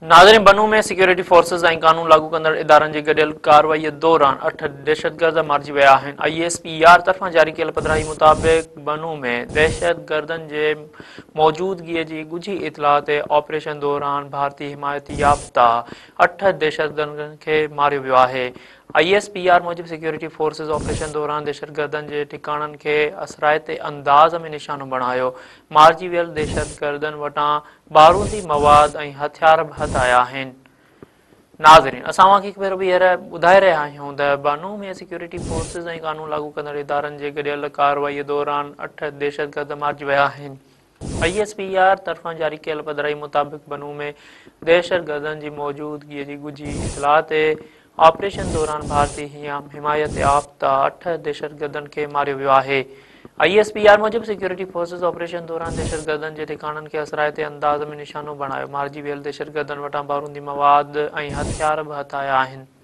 नाज़रीन, बनू में security forces ऐं कानून लागू कंदड़ इदारनि जी गॾियल कार्रवाईअ दौरान 8 दहशतगर्द मारिजी विया आहिनि। ISPR तरफ़ां जारी कयल पधिराई मुताबिक़ बनू में दहशतगर्दनि जे मौजूदगीअ जी ॻुझी इतलाह ते ऑपरेशन दौरान भारतीय हिमायत याफ़्ता 8 दहशतगर्दनि खे मारियो वियो आहे। ISPR मूजिब सिक्योरिटी फोर्सेस ऑपरेशन दौरान दहशतगर्दनि जे ठिकाणनि खे असराइते अंदाज़ में निशानो बणायो। मारिजी वियल दहशतगर्दनि वटां बारूदी मवाद ऐं हथियार बि हथ आया आहिनि। नाज़रीन, असां हिकु भेरो ॿीहर ॿुधाए रहिया आहियूं त बनू में सिक्योरिटी फोर्सेस ऐं कानून लागू कंदड़ इदारनि जे गॾियल कार्रवाईअ दौरान 8 दहशतगर्द मारिजी विया आहिनि। ISPR तरफ़ां जारी कयल पधिराई मुताबिक़ बनू में दहशतगर्दनि जी मौजूदगीअ जी ॻुझी इतलाह ते ऑपरेशन दौरान भारतीय हिमायत याफ़्ता 8 दहशतगर्दनि खे मारियो वियो आहे। ISPR मूजिब सिक्योरिटी फोर्सेस ऑपरेशन दौरान दहशतगर्दनि जे ठिकाणनि खे असराइते अंदाज़ में निशानो बणायो। मारिजी वियल दहशतगर्दनि वटां बारूदी मवाद ऐं हथियार बि हथ आया आहिनि।